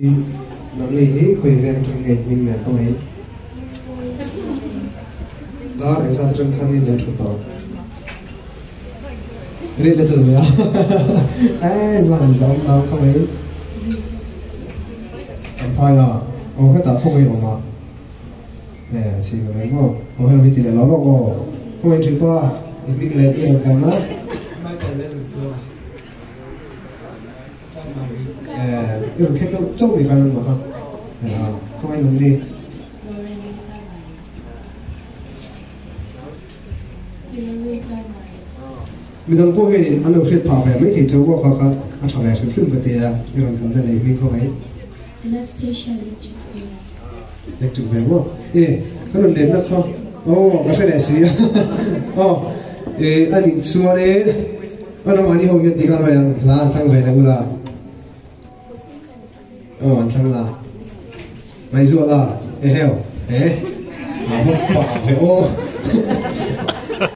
nắm lấy ý khởi ven trong ngày mình là không ấy đó để ra trong khăn nên lên chụp tàu đây là gì vậy ai làm giống đó không ấy chẳng phải là ô cái tàu không ấy mà nè chỉ là mấy ngô ô hay là bị tỷ lệ nó ngô không ấy chụp to mình lấy yêu cầm đó 이렇게 색깔 조금 가는 거가 가만히 있는데 mình có về anh đầu tiên thảo về mấy thì cháu có khó anh thảo về sự phim của tiền 이런 감들 này mình có mấy lịch trình về không? Cái lần đến được không? Có phải đại sứ anh xưa đấy anh mà đi học viện thì cái này là anh sang về là anh sang là mày ruột là heo không phải